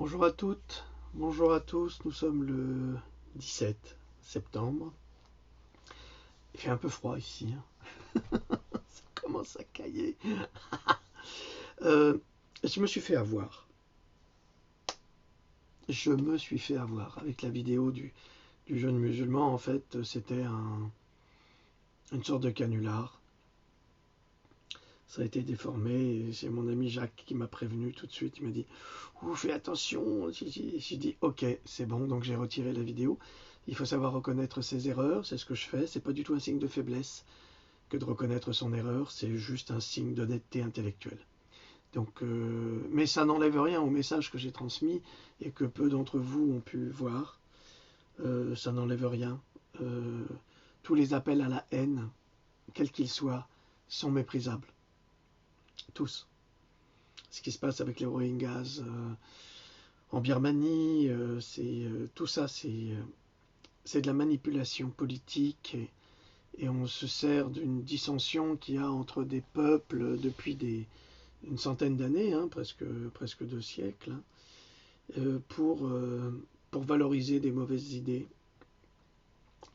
Bonjour à toutes, bonjour à tous, nous sommes le 17 septembre. Il fait un peu froid ici, hein. Ça commence à cailler. Euh, je me suis fait avoir. Je me suis fait avoir avec la vidéo du jeune musulman. En fait, c'était une sorte de canular. Ça a été déformé et c'est mon ami Jacques qui m'a prévenu tout de suite. Il m'a dit fais attention. J'ai dit ok, c'est bon, donc j'ai retiré la vidéo. Il faut savoir reconnaître ses erreurs, c'est ce que je fais. C'est pas du tout un signe de faiblesse que de reconnaître son erreur, c'est juste un signe d'honnêteté intellectuelle. Donc, mais ça n'enlève rien au message que j'ai transmis et que peu d'entre vous ont pu voir. Ça n'enlève rien. Euh, tous les appels à la haine, quels qu'ils soient, sont méprisables. Tous. Ce qui se passe avec les Rohingyas en Birmanie, tout ça, c'est de la manipulation politique et on se sert d'une dissension qu'il y a entre des peuples depuis une centaine d'années, hein, presque 2 siècles, hein, pour valoriser des mauvaises idées.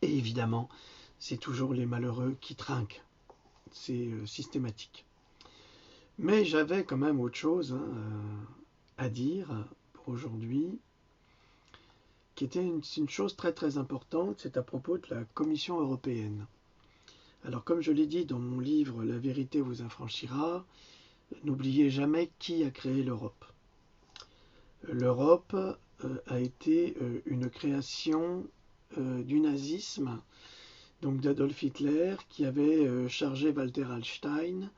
Et évidemment, c'est toujours les malheureux qui trinquent. C'est systématique. Mais j'avais quand même autre chose, hein, à dire pour aujourd'hui, qui était une chose très très importante, c'est à propos de la Commission européenne. Alors comme je l'ai dit dans mon livre La vérité vous affranchira, n'oubliez jamais qui a créé l'Europe. L'Europe a été une création du nazisme, donc d'Adolf Hitler, qui avait chargé Walter Hallstein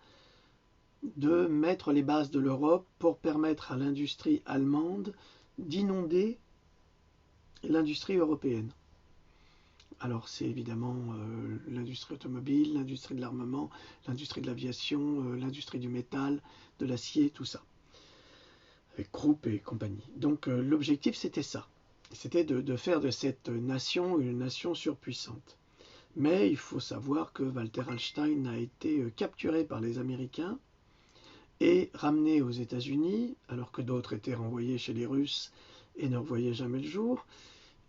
de mettre les bases de l'Europe pour permettre à l'industrie allemande d'inonder l'industrie européenne. Alors c'est évidemment l'industrie automobile, l'industrie de l'armement, l'industrie de l'aviation, l'industrie du métal, de l'acier, tout ça, avec Krupp et compagnie. Donc l'objectif c'était ça, c'était de faire de cette nation une nation surpuissante. Mais il faut savoir que Walter Hallstein a été capturé par les Américains et ramené aux États-Unis, alors que d'autres étaient renvoyés chez les Russes et ne revoyaient jamais le jour.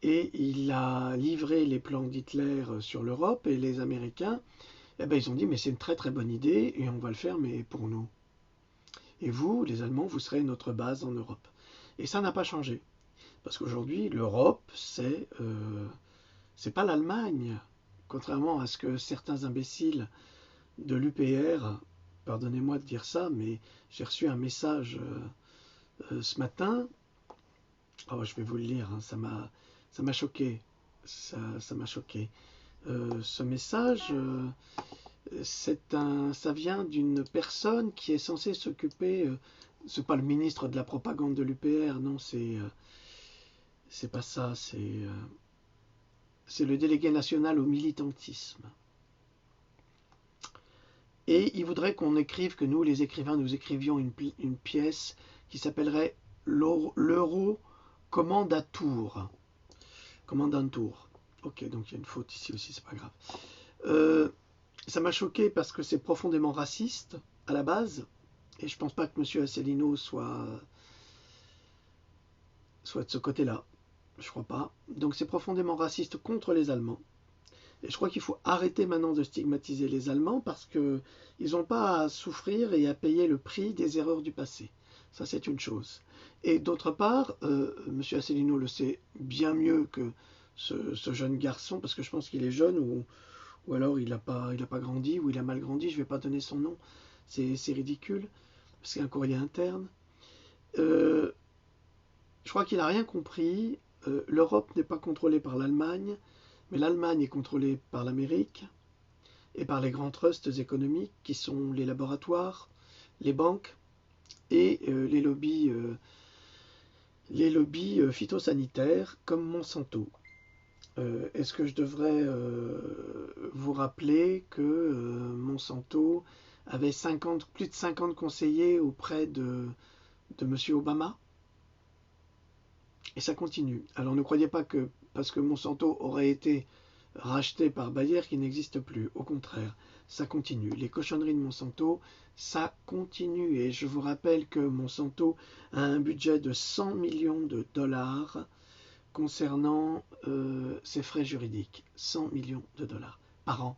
Et il a livré les plans d'Hitler sur l'Europe et les Américains, eh ben, ils ont dit mais c'est une très très bonne idée et on va le faire mais pour nous. Et vous, les Allemands, vous serez notre base en Europe. Et ça n'a pas changé. Parce qu'aujourd'hui, l'Europe, c'est pas l'Allemagne. Contrairement à ce que certains imbéciles de l'UPR, pardonnez-moi de dire ça, mais j'ai reçu un message ce matin. Oh, je vais vous le lire, hein, ça m'a choqué. Ça m'a choqué. Ce message, ça vient d'une personne qui est censée s'occuper. C'est pas le ministre de la propagande de l'UPR, non, c'est pas ça. C'est le délégué national au militantisme. Et il voudrait qu'on écrive, que nous, les écrivains, nous écrivions une pièce qui s'appellerait l'Euro Commandantur. Commandantur. Ok, donc il y a une faute ici aussi, c'est pas grave. Ça m'a choqué parce que c'est profondément raciste à la base, et je pense pas que M. Asselineau soit de ce côté-là. Je crois pas. Donc c'est profondément raciste contre les Allemands. Et je crois qu'il faut arrêter maintenant de stigmatiser les Allemands parce qu'ils n'ont pas à souffrir et à payer le prix des erreurs du passé. Ça, c'est une chose. Et d'autre part, M. Asselineau le sait bien mieux que ce jeune garçon, parce que je pense qu'il est jeune ou alors il n'a pas grandi ou il a mal grandi, je ne vais pas donner son nom. C'est ridicule, c'est un courrier interne. Je crois qu'il n'a rien compris. L'Europe n'est pas contrôlée par l'Allemagne, mais l'Allemagne est contrôlée par l'Amérique et par les grands trusts économiques qui sont les laboratoires, les banques et les lobbies phytosanitaires comme Monsanto. Est-ce que je devrais vous rappeler que Monsanto avait plus de 50 conseillers auprès de M. Obama? Et ça continue. Alors ne croyez pas que parce que Monsanto aurait été racheté par Bayer qu'il n'existe plus. Au contraire, ça continue. Les cochonneries de Monsanto, ça continue. Et je vous rappelle que Monsanto a un budget de 100 millions de dollars concernant ses frais juridiques. 100 millions de dollars par an.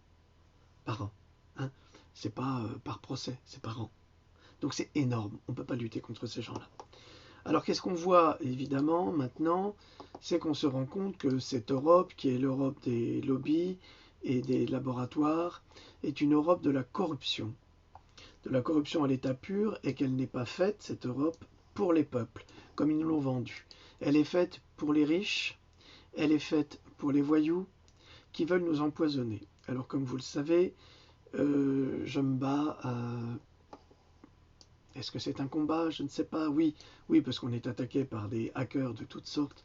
Par an. Hein, c'est pas par procès, c'est par an. Donc c'est énorme. On ne peut pas lutter contre ces gens-là. Alors qu'est-ce qu'on voit évidemment maintenant? C'est qu'on se rend compte que cette Europe, qui est l'Europe des lobbies et des laboratoires, est une Europe de la corruption. De la corruption à l'état pur, et qu'elle n'est pas faite, cette Europe, pour les peuples, comme ils nous l'ont vendue. Elle est faite pour les riches, elle est faite pour les voyous qui veulent nous empoisonner. Alors comme vous le savez, je me bats à... Est-ce que c'est un combat? Je ne sais pas. Oui, oui, parce qu'on est attaqué par des hackers de toutes sortes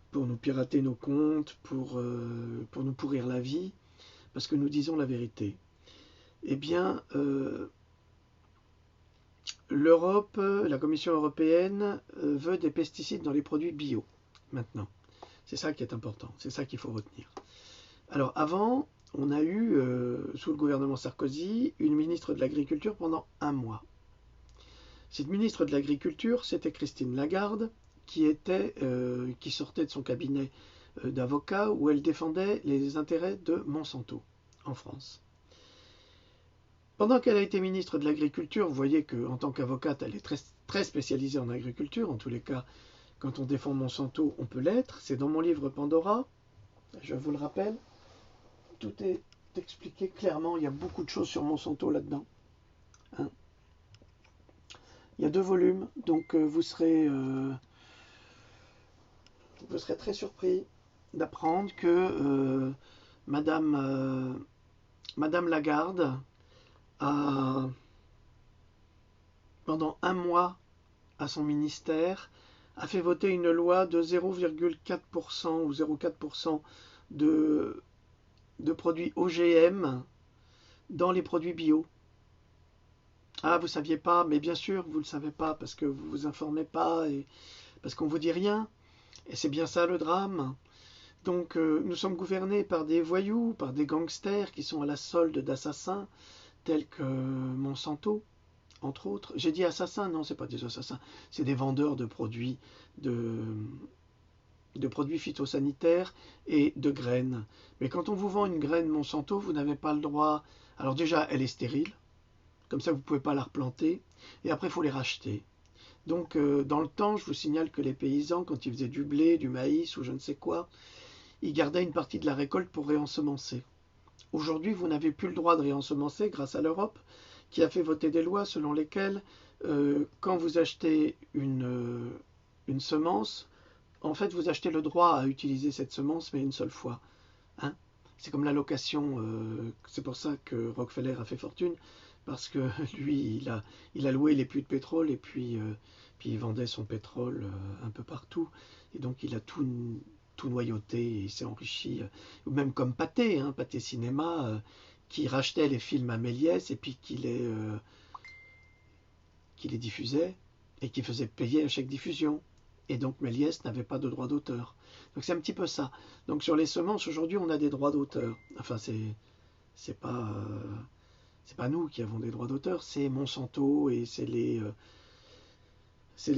pour nous pirater nos comptes, pour nous pourrir la vie, parce que nous disons la vérité. Eh bien, l'Europe, la Commission européenne veut des pesticides dans les produits bio, maintenant. C'est ça qui est important, c'est ça qu'il faut retenir. Alors avant, on a eu, sous le gouvernement Sarkozy, une ministre de l'Agriculture pendant 1 mois. Cette ministre de l'Agriculture, c'était Christine Lagarde, qui sortait de son cabinet d'avocat où elle défendait les intérêts de Monsanto en France. Pendant qu'elle a été ministre de l'Agriculture, vous voyez qu'en tant qu'avocate, elle est très, très spécialisée en agriculture. En tous les cas, quand on défend Monsanto, on peut l'être. C'est dans mon livre Pandora, je vous le rappelle. Tout est expliqué clairement. Il y a beaucoup de choses sur Monsanto là-dedans. Hein. Il y a 2 volumes, donc vous serez très surpris d'apprendre que Madame Lagarde a, pendant 1 mois à son ministère, a fait voter une loi de 0,4% ou 0,4% de produits OGM dans les produits bio. Ah, vous ne saviez pas, mais bien sûr, vous ne le savez pas parce que vous ne vous informez pas et parce qu'on ne vous dit rien. Et c'est bien ça le drame. Donc nous sommes gouvernés par des voyous, par des gangsters qui sont à la solde d'assassins tels que Monsanto, entre autres. J'ai dit assassins, non, ce n'est pas des assassins, c'est des vendeurs de produits, de produits phytosanitaires et de graines. Mais quand on vous vend une graine Monsanto, vous n'avez pas le droit. Alors déjà, elle est stérile. Comme ça, vous ne pouvez pas la replanter. Et après, il faut les racheter. Donc, dans le temps, je vous signale que les paysans, quand ils faisaient du blé, du maïs ou je ne sais quoi, ils gardaient une partie de la récolte pour réensemencer. Aujourd'hui, vous n'avez plus le droit de réensemencer grâce à l'Europe, qui a fait voter des lois selon lesquelles, quand vous achetez une semence, en fait, vous achetez le droit à utiliser cette semence, mais une seule fois. Hein, c'est comme la location. C'est pour ça que Rockefeller a fait fortune. Parce que lui, il a loué les puits de pétrole et puis il vendait son pétrole un peu partout. Et donc il a tout noyauté et il s'est enrichi. Ou même comme Pathé, hein, Pathé Cinéma, qui rachetait les films à Méliès et puis qui les diffusait et qui faisait payer à chaque diffusion. Et donc Méliès n'avait pas de droit d'auteur. Donc c'est un petit peu ça. Donc sur les semences, aujourd'hui, on a des droits d'auteur. Enfin, c'est pas nous qui avons des droits d'auteur, c'est Monsanto et c'est les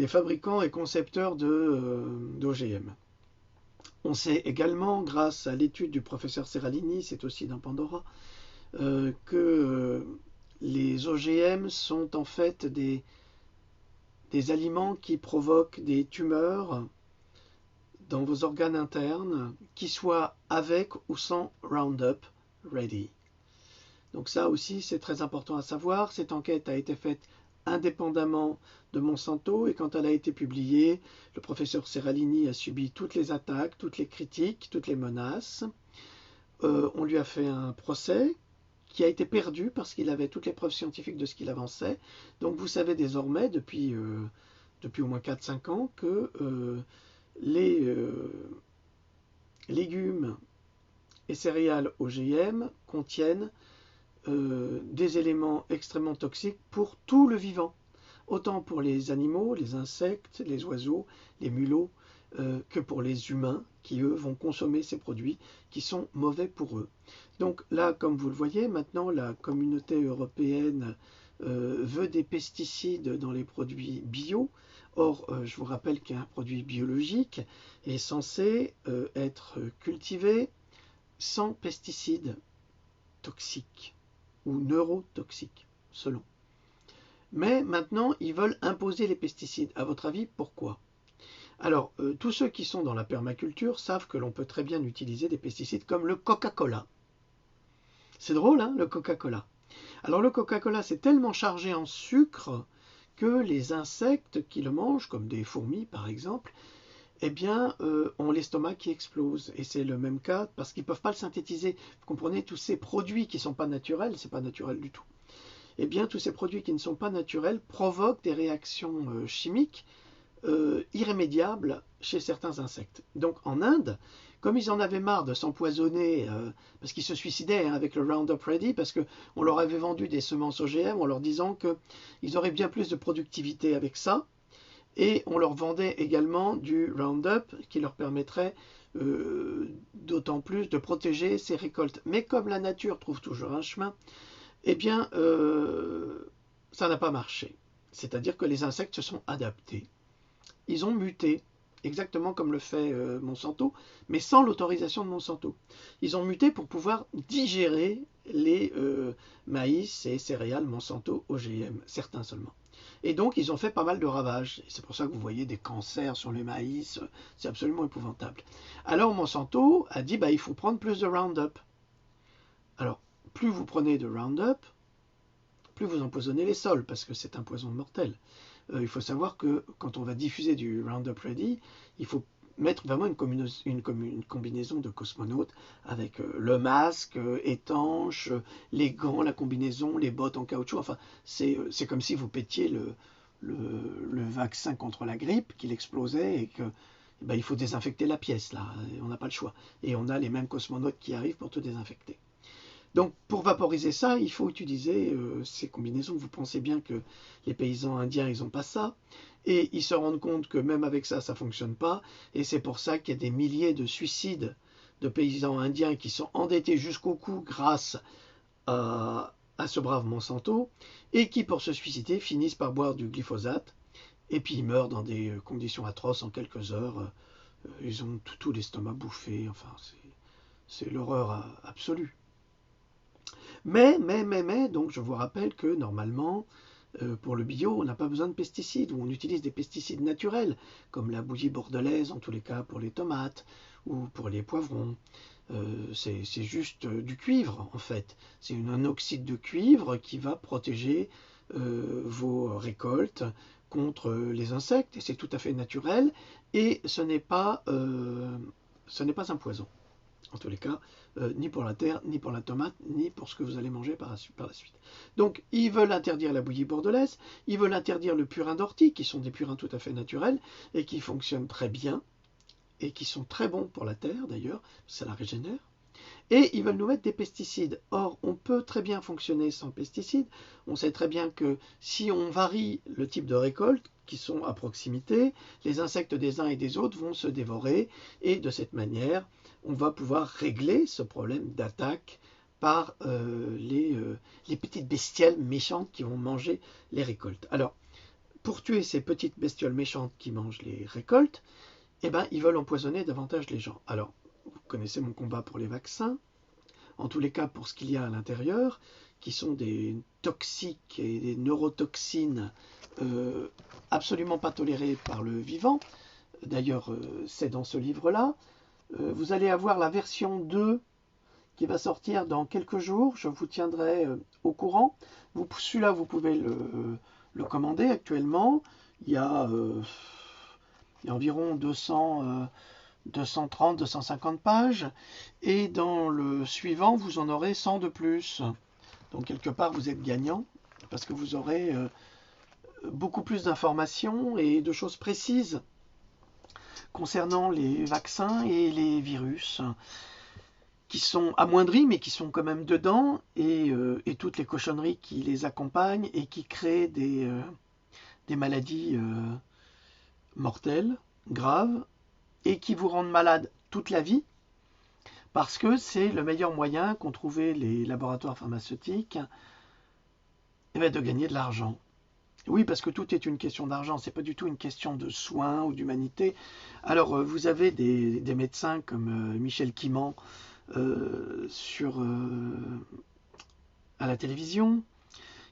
fabricants et concepteurs d'OGM. On sait également, grâce à l'étude du professeur Seralini, c'est aussi dans Pandora, que les OGM sont en fait des aliments qui provoquent des tumeurs dans vos organes internes, qui soient avec ou sans Roundup Ready. Donc ça aussi, c'est très important à savoir. Cette enquête a été faite indépendamment de Monsanto et quand elle a été publiée, le professeur Seralini a subi toutes les attaques, toutes les critiques, toutes les menaces. On lui a fait un procès qui a été perdu parce qu'il avait toutes les preuves scientifiques de ce qu'il avançait. Donc vous savez désormais, depuis au moins 4-5 ans, que les légumes et céréales OGM contiennent des éléments extrêmement toxiques pour tout le vivant, autant pour les animaux, les insectes, les oiseaux, les mulots, que pour les humains qui, eux, vont consommer ces produits qui sont mauvais pour eux. Donc là, comme vous le voyez, maintenant, la communauté européenne veut des pesticides dans les produits bio. Or, je vous rappelle qu'un produit biologique est censé être cultivé sans pesticides toxiques ou neurotoxiques, selon. Mais maintenant, ils veulent imposer les pesticides. À votre avis, pourquoi? Alors, tous ceux qui sont dans la permaculture savent que l'on peut très bien utiliser des pesticides comme le Coca-Cola. C'est drôle, hein, le Coca-Cola. Alors, le Coca-Cola, c'est tellement chargé en sucre que les insectes qui le mangent, comme des fourmis par exemple, eh bien, ont l'estomac qui explose. Et c'est le même cas parce qu'ils ne peuvent pas le synthétiser. Vous comprenez, tous ces produits qui ne sont pas naturels, c'est pas naturel du tout. Eh bien, tous ces produits qui ne sont pas naturels provoquent des réactions chimiques irrémédiables chez certains insectes. Donc en Inde, comme ils en avaient marre de s'empoisonner, parce qu'ils se suicidaient avec le Roundup Ready, parce qu'on leur avait vendu des semences OGM en leur disant qu'ils auraient bien plus de productivité avec ça, et on leur vendait également du Roundup qui leur permettrait d'autant plus de protéger ces récoltes. Mais comme la nature trouve toujours un chemin, eh bien, ça n'a pas marché. C'est-à-dire que les insectes se sont adaptés. Ils ont muté, exactement comme le fait Monsanto, mais sans l'autorisation de Monsanto. Ils ont muté pour pouvoir digérer les maïs et céréales Monsanto OGM, certains seulement. Et donc, ils ont fait pas mal de ravages. C'est pour ça que vous voyez des cancers sur les maïs. C'est absolument épouvantable. Alors, Monsanto a dit, il faut prendre plus de Roundup. Alors, plus vous prenez de Roundup, plus vous empoisonnez les sols, parce que c'est un poison mortel. Il faut savoir que quand on va diffuser du Roundup Ready, il faut mettre vraiment une combinaison de cosmonautes avec le masque étanche, les gants, la combinaison, les bottes en caoutchouc. Enfin, c'est comme si vous pétiez le vaccin contre la grippe, qu'il explosait et que il faut désinfecter la pièce, là. On n'a pas le choix. Et on a les mêmes cosmonautes qui arrivent pour tout désinfecter. Donc, pour vaporiser ça, il faut utiliser ces combinaisons. Vous pensez bien que les paysans indiens, ils n'ont pas ça. Et ils se rendent compte que même avec ça, ça ne fonctionne pas. Et c'est pour ça qu'il y a des milliers de suicides de paysans indiens qui sont endettés jusqu'au cou grâce à ce brave Monsanto et qui, pour se suicider, finissent par boire du glyphosate. Et puis ils meurent dans des conditions atroces en quelques heures. Ils ont tout l'estomac bouffé. Enfin, c'est l'horreur absolue. Mais, donc je vous rappelle que normalement, pour le bio, on n'a pas besoin de pesticides, ou on utilise des pesticides naturels, comme la bouillie bordelaise, en tous les cas pour les tomates, ou pour les poivrons. C'est juste du cuivre, en fait. C'est un oxyde de cuivre qui va protéger vos récoltes contre les insectes, et c'est tout à fait naturel, et ce n'est pas un poison. En tous les cas, ni pour la terre, ni pour la tomate, ni pour ce que vous allez manger par la suite. Donc, ils veulent interdire la bouillie bordelaise, ils veulent interdire le purin d'ortie, qui sont des purins tout à fait naturels, et qui fonctionnent très bien, et qui sont très bons pour la terre, d'ailleurs, ça la régénère. Et ils veulent nous mettre des pesticides. Or, on peut très bien fonctionner sans pesticides. On sait très bien que si on varie le type de récolte, qui sont à proximité, les insectes des uns et des autres vont se dévorer, et de cette manière, on va pouvoir régler ce problème d'attaque par les petites bestioles méchantes qui vont manger les récoltes. Alors, pour tuer ces petites bestioles méchantes qui mangent les récoltes, ils veulent empoisonner davantage les gens. Alors, vous connaissez mon combat pour les vaccins, en tous les cas pour ce qu'il y a à l'intérieur, qui sont des toxiques et des neurotoxines absolument pas tolérées par le vivant. D'ailleurs, c'est dans ce livre-là. Vous allez avoir la version 2 qui va sortir dans quelques jours. Je vous tiendrai au courant. Celui-là, vous pouvez le commander actuellement. Il y a environ 230, 250 pages. Et dans le suivant, vous en aurez 100 de plus. Donc, quelque part, vous êtes gagnant parce que vous aurez beaucoup plus d'informations et de choses précises concernant les vaccins et les virus qui sont amoindris mais qui sont quand même dedans et toutes les cochonneries qui les accompagnent et qui créent des maladies mortelles, graves et qui vous rendent malade toute la vie, parce que c'est le meilleur moyen qu'ont trouvé les laboratoires pharmaceutiques de gagner de l'argent. Oui, parce que tout est une question d'argent, c'est pas du tout une question de soins ou d'humanité. Alors, vous avez des médecins comme Michel Quimant à la télévision,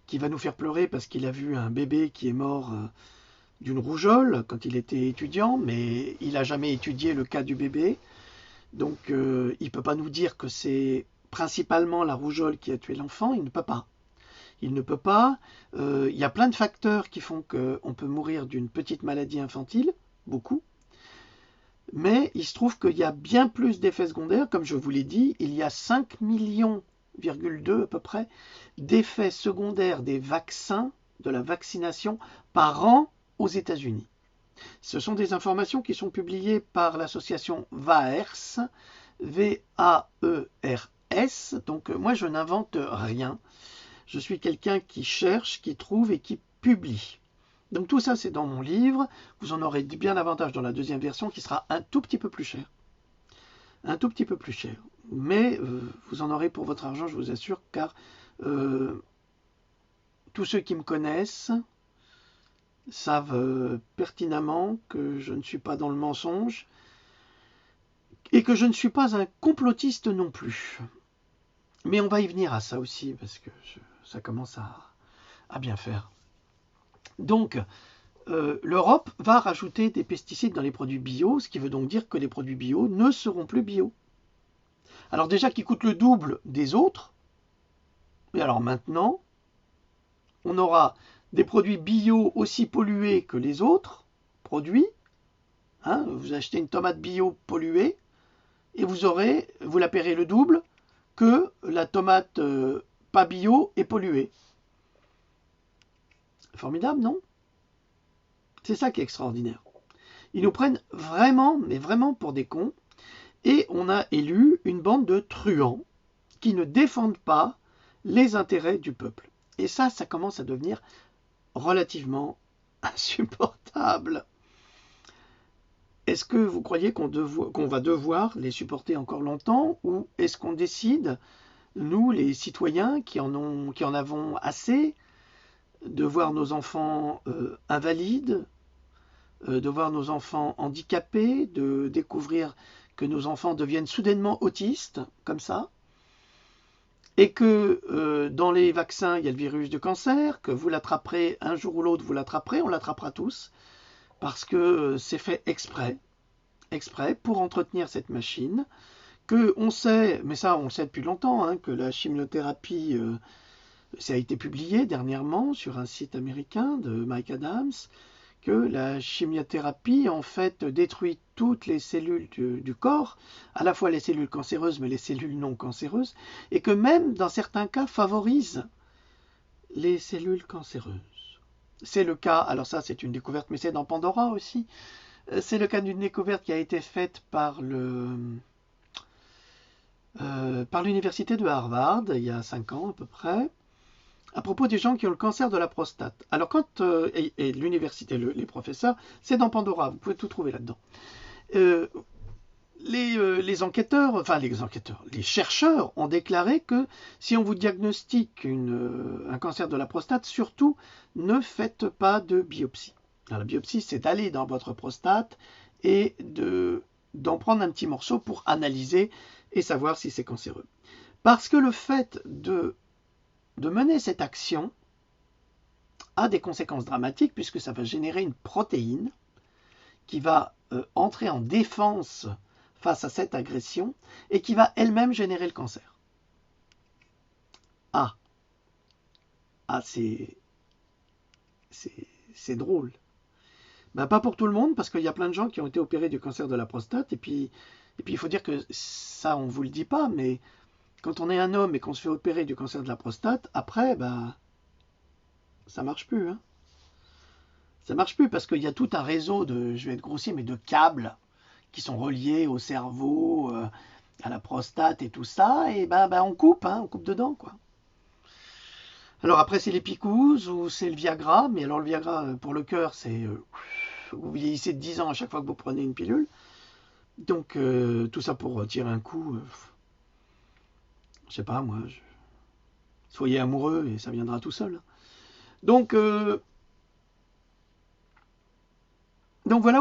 qui va nous faire pleurer parce qu'il a vu un bébé qui est mort d'une rougeole quand il était étudiant, mais il n'a jamais étudié le cas du bébé. Donc il ne peut pas nous dire que c'est principalement la rougeole qui a tué l'enfant, il ne peut pas. Il ne peut pas. Il y a plein de facteurs qui font qu'on peut mourir d'une petite maladie infantile, beaucoup. Mais il se trouve qu'il y a bien plus d'effets secondaires. Comme je vous l'ai dit, il y a 5,2 millions à peu près d'effets secondaires des vaccins, de la vaccination, par an aux États-Unis. Ce sont des informations qui sont publiées par l'association VAERS, V-A-E-R-S. Donc moi, je n'invente rien. Je suis quelqu'un qui cherche, qui trouve et qui publie. Donc tout ça, c'est dans mon livre. Vous en aurez bien davantage dans la deuxième version qui sera un tout petit peu plus cher. Un tout petit peu plus cher. Mais vous en aurez pour votre argent, je vous assure, car tous ceux qui me connaissent savent pertinemment que je ne suis pas dans le mensonge et que je ne suis pas un complotiste non plus. Mais on va y venir à ça aussi, parce que ça commence à bien faire. Donc, l'Europe va rajouter des pesticides dans les produits bio, ce qui veut donc dire que les produits bio ne seront plus bio. Alors déjà qu'ils coûtent le double des autres, et alors maintenant, on aura des produits bio aussi pollués que les autres produits. Hein, vous achetez une tomate bio polluée, et vous la paierez le double que la tomate pas bio et polluée. Formidable, non? C'est ça qui est extraordinaire. Ils nous prennent vraiment, mais vraiment pour des cons, et on a élu une bande de truands qui ne défendent pas les intérêts du peuple. Et ça commence à devenir relativement insupportable. Est-ce que vous croyez qu'on va devoir les supporter encore longtemps, ou est-ce qu'on décide, nous les citoyens qui en avons assez, de voir nos enfants invalides, de voir nos enfants handicapés, de découvrir que nos enfants deviennent soudainement autistes, comme ça, et que dans les vaccins, il y a le virus du cancer, que vous l'attraperez un jour ou l'autre, vous l'attraperez, on l'attrapera tous, parce que c'est fait exprès pour entretenir cette machine, que on sait, mais ça on le sait depuis longtemps, hein, que la chimiothérapie, ça a été publié dernièrement sur un site américain de Mike Adams, que la chimiothérapie en fait détruit toutes les cellules du corps, à la fois les cellules cancéreuses mais les cellules non cancéreuses, et que même dans certains cas favorise les cellules cancéreuses. C'est le cas, alors ça c'est une découverte, mais c'est dans Pandora aussi, c'est le cas d'une découverte qui a été faite par l'université de Harvard, il y a 5 ans à peu près, à propos des gens qui ont le cancer de la prostate. Alors quand, et l'université, les professeurs, c'est dans Pandora, vous pouvez tout trouver là-dedans. Les chercheurs ont déclaré que si on vous diagnostique un cancer de la prostate, surtout ne faites pas de biopsie. Alors, la biopsie, c'est d'aller dans votre prostate et d'en prendre un petit morceau pour analyser et savoir si c'est cancéreux. Parce que le fait de mener cette action a des conséquences dramatiques, puisque ça va générer une protéine qui va entrer en défense face à cette agression et qui va elle-même générer le cancer. Ah, c'est drôle. Ben, pas pour tout le monde, parce qu'il y a plein de gens qui ont été opérés du cancer de la prostate, et puis il faut dire que ça, on ne vous le dit pas, mais quand on est un homme et qu'on se fait opérer du cancer de la prostate, après, ben, ça marche plus. Hein. Ça marche plus parce qu'il y a tout un réseau je vais être grossier, mais de câbles qui sont reliés au cerveau, à la prostate et tout ça, et ben on coupe dedans, quoi. Alors après, c'est les picouzes ou c'est le Viagra, mais alors le Viagra, pour le cœur, c'est vous vieillissez de 10 ans à chaque fois que vous prenez une pilule. Donc, tout ça pour tirer un coup, je sais pas moi, soyez amoureux et ça viendra tout seul. Donc voilà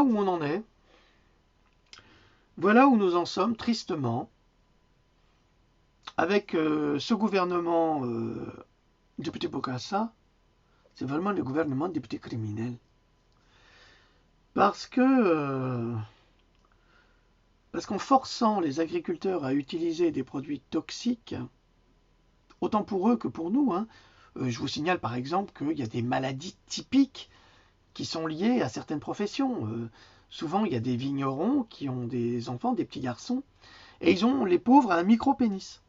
où on en est. Voilà où nous en sommes, tristement, avec ce gouvernement de petits Bokassa. C'est vraiment le gouvernement des petits criminels. Parce que parce qu'en forçant les agriculteurs à utiliser des produits toxiques, autant pour eux que pour nous, hein, je vous signale par exemple qu'il y a des maladies typiques qui sont liées à certaines professions. Souvent, il y a des vignerons qui ont des enfants, des petits garçons, et ils ont, les pauvres, un micro-pénis.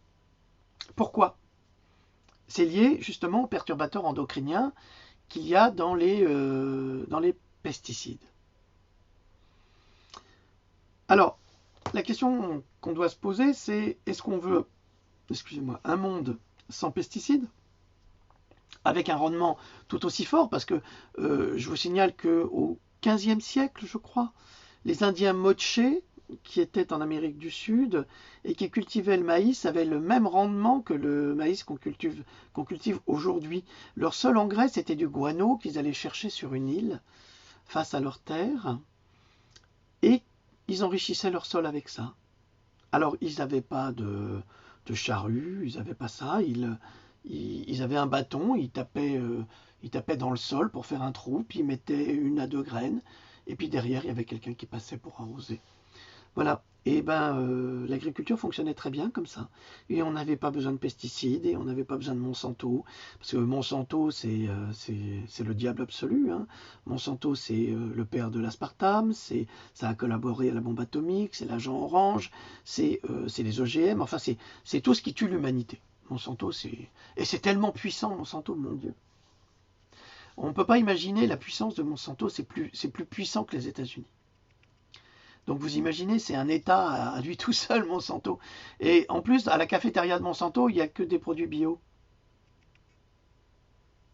Pourquoi? C'est lié justement aux perturbateurs endocriniens qu'il y a dans les pesticides. Alors, la question qu'on doit se poser, c'est est-ce qu'on veut, excusez-moi, un monde sans pesticides, avec un rendement tout aussi fort, parce que je vous signale qu'au XVe siècle, je crois, les Indiens Moche, qui étaient en Amérique du Sud et qui cultivaient le maïs, avaient le même rendement que le maïs qu'on cultive aujourd'hui. Leur seul engrais, c'était du guano qu'ils allaient chercher sur une île face à leur terre, et ils enrichissaient leur sol avec ça. Alors, ils n'avaient pas de charrue, ils n'avaient pas ça, ils avaient un bâton, ils tapaient dans le sol pour faire un trou, puis ils mettaient 1 à 2 graines, et puis derrière, il y avait quelqu'un qui passait pour arroser. Voilà. Et l'agriculture fonctionnait très bien comme ça. Et on n'avait pas besoin de pesticides, et on n'avait pas besoin de Monsanto. Parce que Monsanto, c'est le diable absolu, hein. Monsanto, c'est le père de l'aspartame, ça a collaboré à la bombe atomique, c'est l'agent orange, c'est les OGM, enfin, c'est tout ce qui tue l'humanité. Monsanto, et c'est tellement puissant, Monsanto, mon Dieu. On ne peut pas imaginer la puissance de Monsanto, c'est plus puissant que les États-Unis. Donc vous imaginez, c'est un État à lui tout seul, Monsanto. Et en plus, à la cafétéria de Monsanto, il n'y a que des produits bio.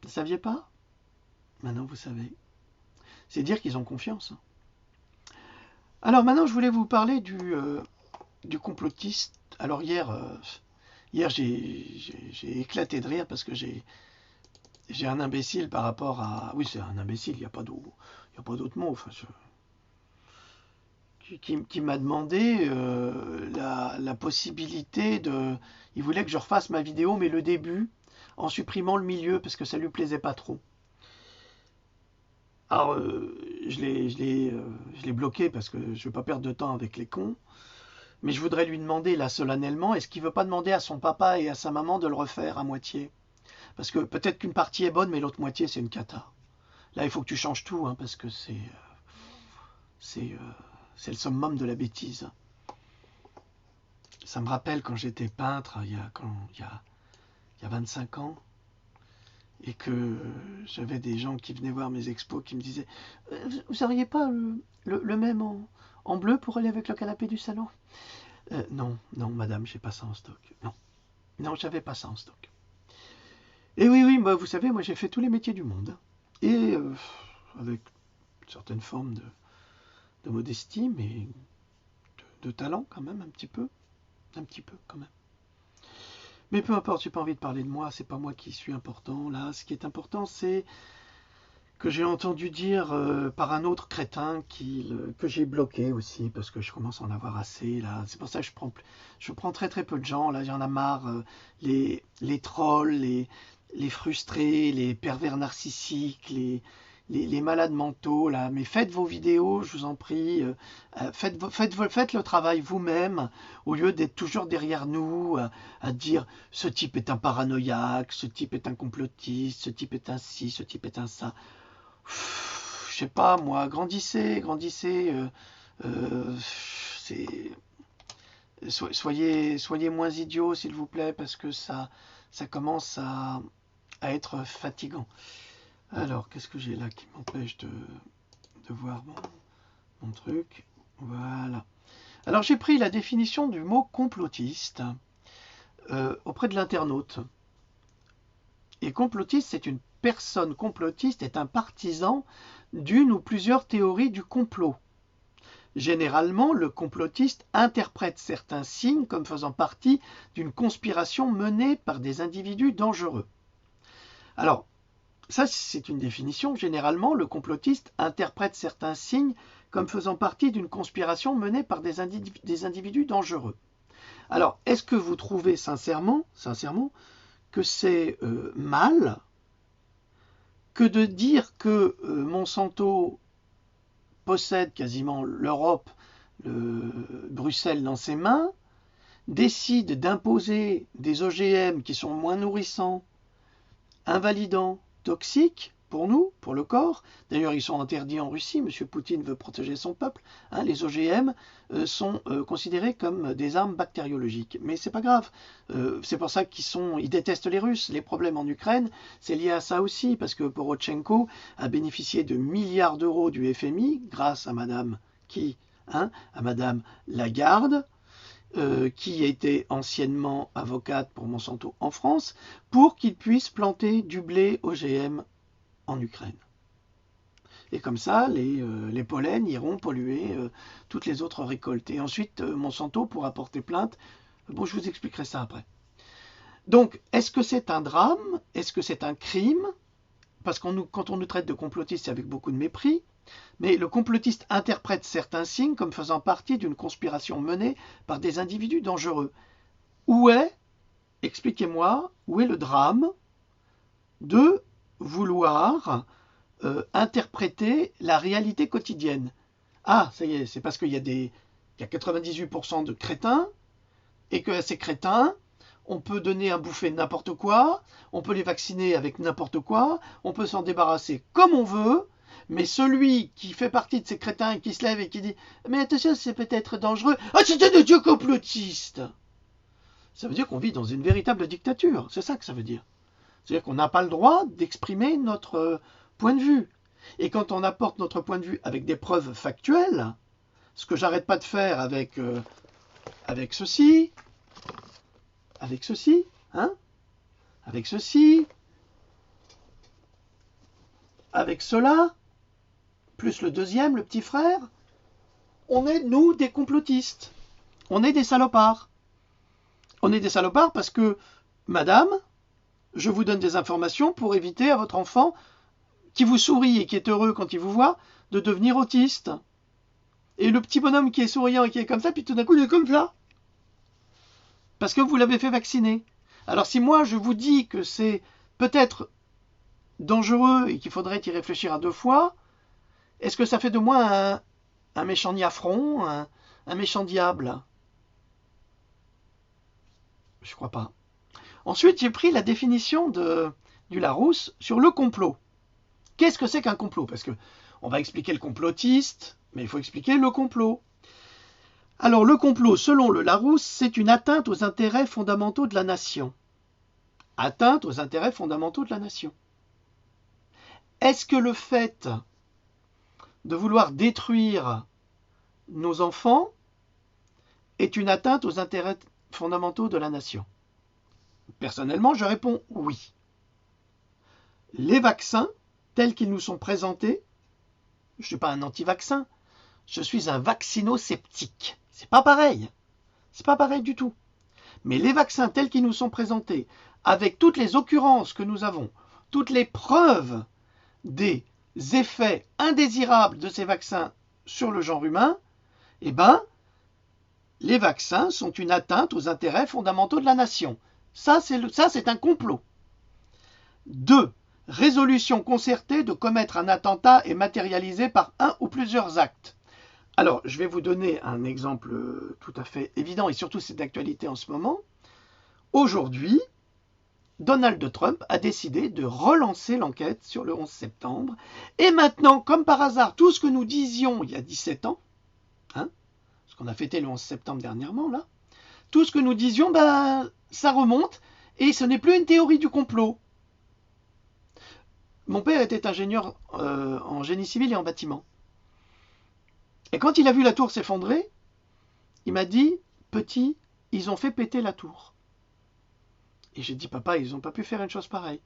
Vous ne saviez pas? Maintenant, vous savez. C'est dire qu'ils ont confiance. Alors maintenant, je voulais vous parler du complotiste. Alors hier j'ai éclaté de rire parce que j'ai un imbécile par rapport à... Oui, c'est un imbécile, il n'y a pas d'autre mot. Enfin, qui m'a demandé la possibilité de... Il voulait que je refasse ma vidéo, mais le début, en supprimant le milieu, parce que ça lui plaisait pas trop. Alors, je l'ai bloqué, parce que je ne veux pas perdre de temps avec les cons, mais je voudrais lui demander, là, solennellement, est-ce qu'il ne veut pas demander à son papa et à sa maman de le refaire à moitié? Parce que peut-être qu'une partie est bonne, mais l'autre moitié, c'est une cata. Là, il faut que tu changes tout, hein, parce que c'est le summum de la bêtise. Ça me rappelle quand j'étais peintre, il y a 25 ans, et que j'avais des gens qui venaient voir mes expos qui me disaient vous n'auriez pas le même en bleu pour aller avec le canapé du salon? Non, madame, j'ai pas ça en stock. Non, j'avais pas ça en stock. Et oui, bah, vous savez, moi j'ai fait tous les métiers du monde. Et avec une certaine forme de modestie, mais de talent quand même, un petit peu quand même. Mais peu importe, j'ai pas envie de parler de moi, c'est pas moi qui suis important. Là, ce qui est important, c'est que j'ai entendu dire par un autre crétin que j'ai bloqué aussi, parce que je commence à en avoir assez. Là, c'est pour ça que je prends très très peu de gens. Là, j'en ai marre. Les trolls, les frustrés, les pervers narcissiques, les malades mentaux, là. Mais faites vos vidéos, je vous en prie. Faites le travail vous-même, au lieu d'être toujours derrière nous, à dire ce type est un paranoïaque, ce type est un complotiste, ce type est un ci, ce type est un ça. Je sais pas, moi, grandissez. C'est... Soyez moins idiots, s'il vous plaît, parce que ça commence à être fatigant. Alors, qu'est-ce que j'ai là qui m'empêche de voir mon truc? Voilà. Alors, j'ai pris la définition du mot complotiste auprès de l'internaute. Et complotiste, c'est une personne complotiste, est un partisan d'une ou plusieurs théories du complot. Généralement, le complotiste interprète certains signes comme faisant partie d'une conspiration menée par des individus dangereux. Alors, ça c'est une définition. Généralement, le complotiste interprète certains signes comme faisant partie d'une conspiration menée par des individus dangereux. Alors, est-ce que vous trouvez sincèrement que c'est mal que de dire que Monsanto possède quasiment l'Europe, Bruxelles dans ses mains, décide d'imposer des OGM qui sont moins nourrissants, invalidants, toxiques pour nous, pour le corps. D'ailleurs, ils sont interdits en Russie. M. Poutine veut protéger son peuple. Les OGM sont considérés comme des armes bactériologiques. Mais c'est pas grave. C'est pour ça qu'ils détestent les Russes. Les problèmes en Ukraine, c'est lié à ça aussi, parce que Porochenko a bénéficié de milliards d'euros du FMI grâce à Madame à Madame Lagarde, qui était anciennement avocate pour Monsanto en France, pour qu'il puisse planter du blé OGM en Ukraine. Et comme ça, les pollens iront polluer toutes les autres récoltes. Et ensuite, Monsanto pourra porter plainte. Bon, je vous expliquerai ça après. Donc, est-ce que c'est un drame? Est-ce que c'est un crime? Parce que quand on nous traite de complotistes, c'est avec beaucoup de mépris. Mais le complotiste interprète certains signes comme faisant partie d'une conspiration menée par des individus dangereux. Expliquez-moi, où est le drame de vouloir interpréter la réalité quotidienne? Ah, ça y est, c'est parce qu'il y a 98% de crétins, et que ces crétins, on peut donner à bouffer n'importe quoi, on peut les vacciner avec n'importe quoi, on peut s'en débarrasser comme on veut, mais celui qui fait partie de ces crétins qui se lève et qui dit « Mais attention, c'est peut-être dangereux. » Ah, c'est un idiot complotiste! Ça veut dire qu'on vit dans une véritable dictature. C'est ça que ça veut dire. C'est-à-dire qu'on n'a pas le droit d'exprimer notre point de vue. Et quand on apporte notre point de vue avec des preuves factuelles, ce que j'arrête pas de faire avec ceci, avec ceci, avec cela, plus le deuxième, le petit frère, on est, nous, des complotistes. On est des salopards. On est des salopards parce que, madame, je vous donne des informations pour éviter à votre enfant, qui vous sourit et qui est heureux quand il vous voit, de devenir autiste. Et le petit bonhomme qui est souriant et qui est comme ça, puis tout d'un coup il est comme ça. Parce que vous l'avez fait vacciner. Alors si moi je vous dis que c'est peut-être dangereux et qu'il faudrait y réfléchir à 2 fois, est-ce que ça fait de moi un méchant niafron, un méchant diable? Je crois pas. Ensuite, j'ai pris la définition du Larousse sur le complot. Qu'est-ce que c'est qu'un complot? Parce qu'on va expliquer le complotiste, mais il faut expliquer le complot. Alors, le complot, selon le Larousse, c'est une atteinte aux intérêts fondamentaux de la nation. Atteinte aux intérêts fondamentaux de la nation. Est-ce que le fait de vouloir détruire nos enfants est une atteinte aux intérêts fondamentaux de la nation? Personnellement, je réponds oui. Les vaccins, tels qu'ils nous sont présentés, je ne suis pas un anti-vaccin, je suis un vaccino-sceptique. C'est pas pareil. C'est pas pareil du tout. Mais les vaccins tels qu'ils nous sont présentés, avec toutes les occurrences que nous avons, toutes les preuves des effets indésirables de ces vaccins sur le genre humain, eh bien, les vaccins sont une atteinte aux intérêts fondamentaux de la nation. Ça, c'est un complot. 2. Résolution concertée de commettre un attentat et matérialisée par un ou plusieurs actes. Alors, je vais vous donner un exemple tout à fait évident, et surtout c'est d'actualité en ce moment. Aujourd'hui, Donald Trump a décidé de relancer l'enquête sur le 11 septembre. Et maintenant, comme par hasard, tout ce que nous disions il y a 17 ans, ce qu'on a fêté le 11 septembre dernièrement, là, tout ce que nous disions, ça remonte, et ce n'est plus une théorie du complot. Mon père était ingénieur en génie civil et en bâtiment. Et quand il a vu la tour s'effondrer, il m'a dit « Petit, ils ont fait péter la tour. » Et j'ai dit « Papa, ils n'ont pas pu faire une chose pareille.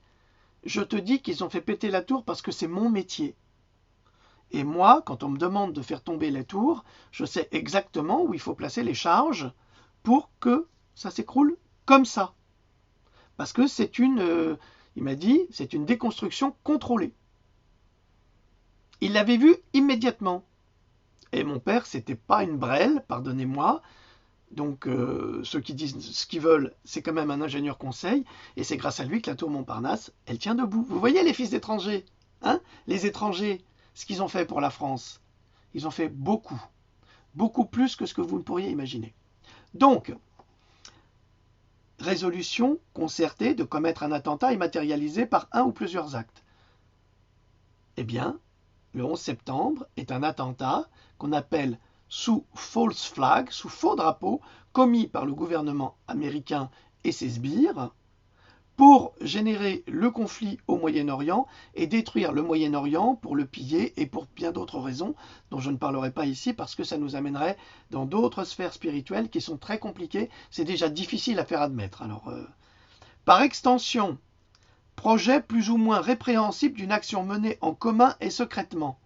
Je te dis qu'ils ont fait péter la tour parce que c'est mon métier. Et moi, quand on me demande de faire tomber les tours, je sais exactement où il faut placer les charges pour que ça s'écroule comme ça. Parce que c'est il m'a dit, c'est une déconstruction contrôlée. Il l'avait vu immédiatement. Et mon père, c'était pas une brêle, pardonnez-moi. Donc ceux qui disent ce qu'ils veulent, c'est quand même un ingénieur conseil. Et c'est grâce à lui que la tour Montparnasse, elle tient debout. Vous voyez les fils d'étrangers, hein, les étrangers, ce qu'ils ont fait pour la France. Ils ont fait beaucoup, beaucoup plus que ce que vous ne pourriez imaginer. Donc, résolution concertée de commettre un attentat immatérialisé par un ou plusieurs actes. Eh bien, le 11 septembre est un attentat qu'on appelle sous false flag, sous faux drapeau, commis par le gouvernement américain et ses sbires pour générer le conflit au Moyen-Orient et détruire le Moyen-Orient pour le piller et pour bien d'autres raisons dont je ne parlerai pas ici parce que ça nous amènerait dans d'autres sphères spirituelles qui sont très compliquées. C'est déjà difficile à faire admettre. Alors, par extension, projet plus ou moins répréhensible d'une action menée en commun et secrètement.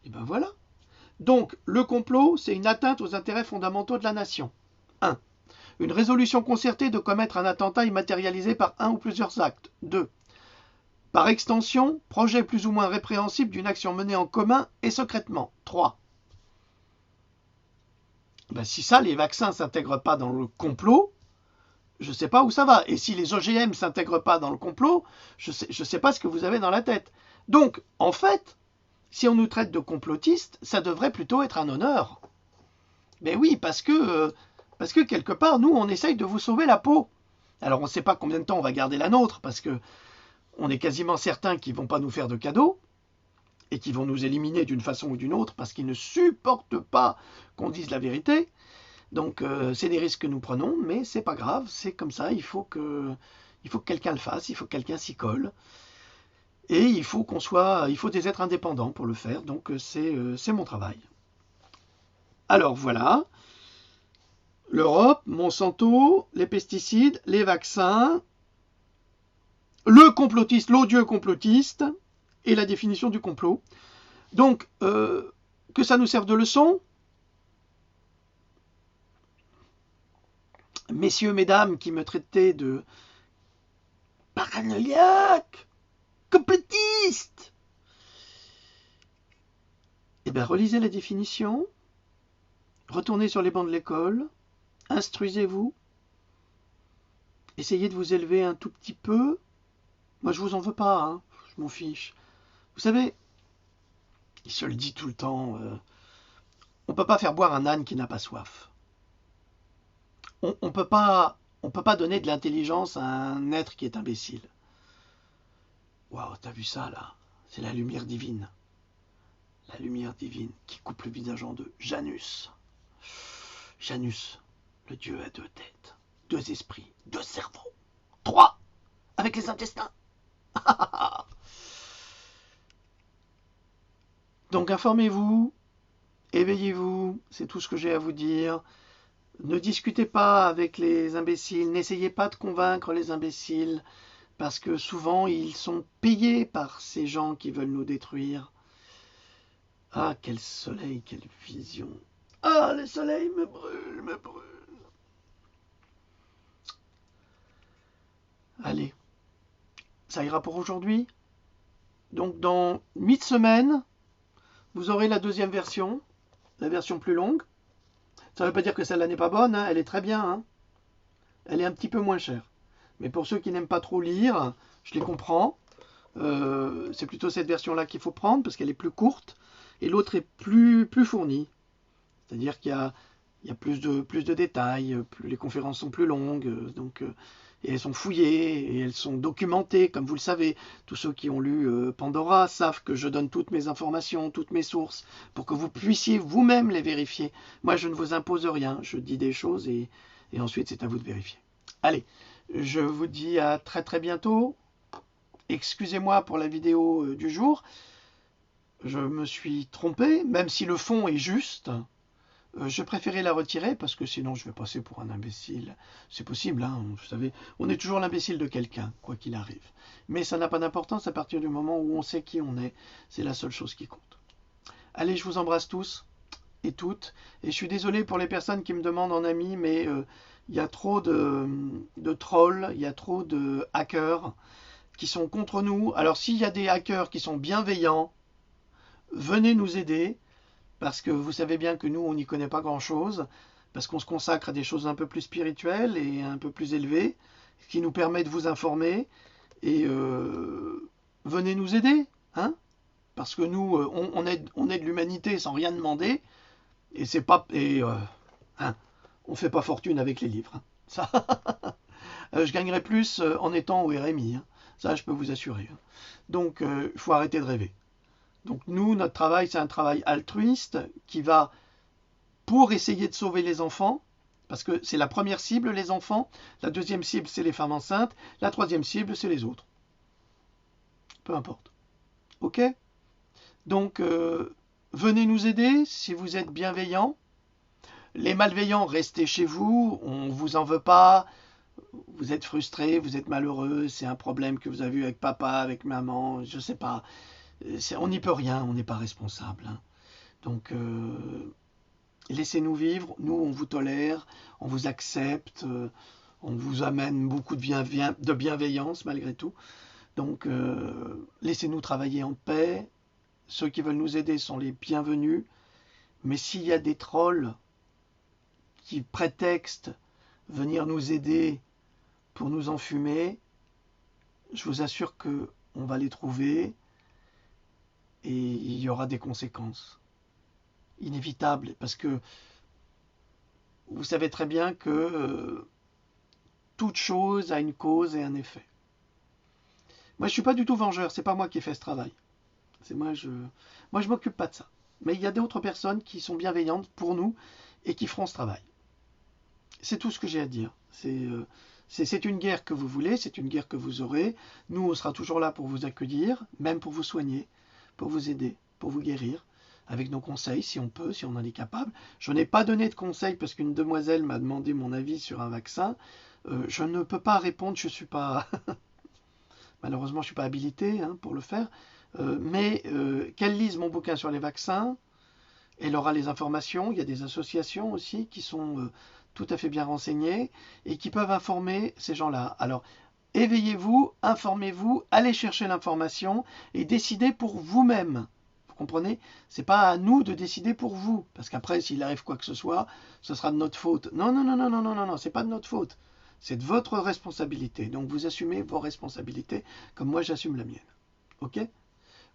Et ben voilà. Donc, le complot, c'est une atteinte aux intérêts fondamentaux de la nation. 1. Une résolution concertée de commettre un attentat immatérialisé par un ou plusieurs actes. 2. Par extension, projet plus ou moins répréhensible d'une action menée en commun et secrètement. 3. Ben, si ça, les vaccins ne s'intègrent pas dans le complot, je ne sais pas où ça va. Et si les OGM ne s'intègrent pas dans le complot, je ne sais pas ce que vous avez dans la tête. Donc, en fait, si on nous traite de complotistes, ça devrait plutôt être un honneur. Mais oui, parce que quelque part, nous, on essaye de vous sauver la peau. Alors, on ne sait pas combien de temps on va garder la nôtre, parce que on est quasiment certain qu'ils ne vont pas nous faire de cadeaux, et qu'ils vont nous éliminer d'une façon ou d'une autre, parce qu'ils ne supportent pas qu'on dise la vérité. Donc, c'est des risques que nous prenons, mais c'est pas grave, c'est comme ça, il faut que quelqu'un le fasse, il faut que quelqu'un s'y colle. Et il faut des êtres indépendants pour le faire, donc c'est mon travail. Alors voilà, l'Europe, Monsanto, les pesticides, les vaccins, le complotiste, l'odieux complotiste, et la définition du complot. Donc, que ça nous serve de leçon, messieurs, mesdames qui me traitaient de paranoïaque, complotiste, eh bien, relisez la définition, retournez sur les bancs de l'école, instruisez-vous, essayez de vous élever un tout petit peu. Moi, je vous en veux pas, hein, je m'en fiche. Vous savez, il se le dit tout le temps, on ne peut pas faire boire un âne qui n'a pas soif. On ne peut pas donner de l'intelligence à un être qui est imbécile. Waouh, t'as vu ça là? C'est la lumière divine. La lumière divine qui coupe le visage en deux. Janus. Janus, le dieu à deux têtes, deux esprits, deux cerveaux, trois, avec les intestins. Donc informez-vous, éveillez-vous, c'est tout ce que j'ai à vous dire. Ne discutez pas avec les imbéciles, n'essayez pas de convaincre les imbéciles, parce que souvent ils sont payés par ces gens qui veulent nous détruire. Ah, quel soleil, quelle vision. Ah, le soleil me brûle, me brûle. Allez, ça ira pour aujourd'hui. Donc dans 8 semaines, vous aurez la deuxième version, la version plus longue. Ça ne veut pas dire que celle-là n'est pas bonne, hein, elle est très bien. Hein. Elle est un petit peu moins chère. Mais pour ceux qui n'aiment pas trop lire, je les comprends. C'est plutôt cette version-là qu'il faut prendre parce qu'elle est plus courte et l'autre est plus fournie. C'est-à-dire qu'il y a plus de détails, les conférences sont plus longues, et elles sont fouillées, et elles sont documentées, comme vous le savez. Tous ceux qui ont lu Pandora savent que je donne toutes mes informations, toutes mes sources, pour que vous puissiez vous-même les vérifier. Moi, je ne vous impose rien, je dis des choses, et ensuite c'est à vous de vérifier. Allez, je vous dis à très très bientôt. Excusez-moi pour la vidéo du jour. Je me suis trompé, même si le fond est juste. Je préférais la retirer parce que sinon je vais passer pour un imbécile. C'est possible, hein, vous savez, on est toujours l'imbécile de quelqu'un, quoi qu'il arrive. Mais ça n'a pas d'importance à partir du moment où on sait qui on est. C'est la seule chose qui compte. Allez, je vous embrasse tous et toutes. Et je suis désolé pour les personnes qui me demandent en ami, mais il y a trop de trolls, il y a trop de hackers qui sont contre nous. Alors s'il y a des hackers qui sont bienveillants, venez nous aider, parce que vous savez bien que nous, on n'y connaît pas grand-chose, parce qu'on se consacre à des choses un peu plus spirituelles et un peu plus élevées, ce qui nous permet de vous informer. Et venez nous aider, hein, parce que nous, on aide l'humanité sans rien demander, et c'est pas, et hein, on fait pas fortune avec les livres. Hein. Ça, je gagnerais plus en étant au RMI, hein. Ça, je peux vous assurer. Hein. Donc, il faut arrêter de rêver. Donc, nous, notre travail, c'est un travail altruiste qui va pour essayer de sauver les enfants, parce que c'est la première cible, les enfants. La deuxième cible, c'est les femmes enceintes. La troisième cible, c'est les autres. Peu importe. Ok? Donc, venez nous aider si vous êtes bienveillants. Les malveillants, restez chez vous. On ne vous en veut pas. Vous êtes frustrés, vous êtes malheureux. C'est un problème que vous avez eu avec papa, avec maman. Je ne sais pas. On n'y peut rien. On n'est pas responsable. Hein. Donc, laissez-nous vivre. Nous, on vous tolère. On vous accepte. On vous amène beaucoup de bienveillance malgré tout. Donc, laissez-nous travailler en paix. Ceux qui veulent nous aider sont les bienvenus. Mais s'il y a des trolls qui prétextent venir nous aider pour nous enfumer, je vous assure qu'on va les trouver et il y aura des conséquences inévitables. Parce que vous savez très bien que toute chose a une cause et un effet. Moi, je ne suis pas du tout vengeur, c'est pas moi qui ai fait ce travail. Moi, je m'occupe pas de ça. Mais il y a d'autres personnes qui sont bienveillantes pour nous et qui feront ce travail. C'est tout ce que j'ai à dire. C'est une guerre que vous voulez, c'est une guerre que vous aurez. Nous, on sera toujours là pour vous accueillir, même pour vous soigner, pour vous aider, pour vous guérir, avec nos conseils, si on peut, si on en est capable. Je n'ai pas donné de conseils parce qu'une demoiselle m'a demandé mon avis sur un vaccin. Je ne peux pas répondre, je suis pas... Malheureusement, je ne suis pas habilité hein, pour le faire. Mais qu'elle lise mon bouquin sur les vaccins, elle aura les informations. Il y a des associations aussi qui sont tout à fait bien renseignées et qui peuvent informer ces gens-là. Alors, éveillez-vous, informez-vous, allez chercher l'information et décidez pour vous-même. Vous comprenez? C'est pas à nous de décider pour vous, parce qu'après, s'il arrive quoi que ce soit, ce sera de notre faute. Non, non, non, non, non, non, non, non, c'est pas de notre faute. C'est de votre responsabilité. Donc, vous assumez vos responsabilités, comme moi, j'assume la mienne. Ok?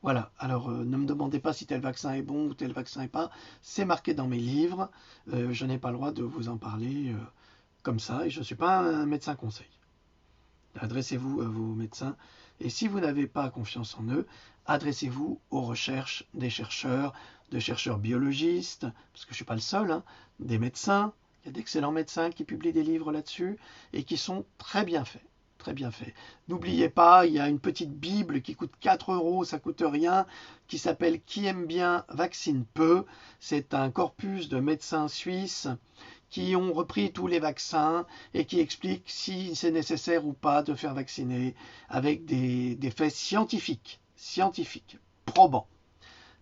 Voilà, alors ne me demandez pas si tel vaccin est bon ou tel vaccin n'est pas, c'est marqué dans mes livres, je n'ai pas le droit de vous en parler comme ça, et je ne suis pas un médecin conseil. Adressez-vous à vos médecins, et si vous n'avez pas confiance en eux, adressez-vous aux recherches des chercheurs, de chercheurs biologistes, parce que je ne suis pas le seul, hein, des médecins, il y a d'excellents médecins qui publient des livres là-dessus, et qui sont très bien faits. Très bien fait. N'oubliez pas, il y a une petite Bible qui coûte 4 €, ça coûte rien, qui s'appelle Qui aime bien vaccine peu. C'est un corpus de médecins suisses qui ont repris tous les vaccins et qui expliquent si c'est nécessaire ou pas de faire vacciner avec des faits scientifiques, probants.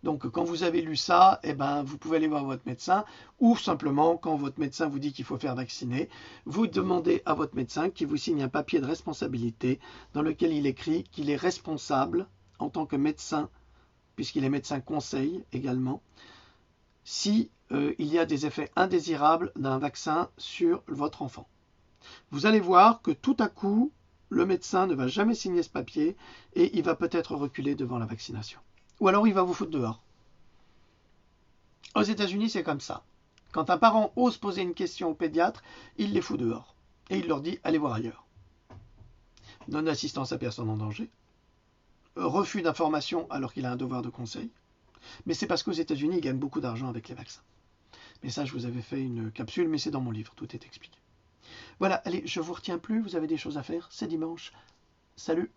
Donc quand vous avez lu ça, eh ben, vous pouvez aller voir votre médecin ou simplement quand votre médecin vous dit qu'il faut faire vacciner, vous demandez à votre médecin qu'il vous signe un papier de responsabilité dans lequel il écrit qu'il est responsable en tant que médecin, puisqu'il est médecin conseil également, si il y a des effets indésirables d'un vaccin sur votre enfant. Vous allez voir que tout à coup, le médecin ne va jamais signer ce papier et il va peut-être reculer devant la vaccination. Ou alors il va vous foutre dehors. Aux États-Unis, c'est comme ça. Quand un parent ose poser une question au pédiatre, il les fout dehors. Et il leur dit, allez voir ailleurs. Non-assistance à personne en danger. Refus d'information alors qu'il a un devoir de conseil. Mais c'est parce qu'aux États-Unis, ils gagnent beaucoup d'argent avec les vaccins. Mais ça, je vous avais fait une capsule, mais c'est dans mon livre, tout est expliqué. Voilà, allez, je ne vous retiens plus, vous avez des choses à faire, c'est dimanche. Salut!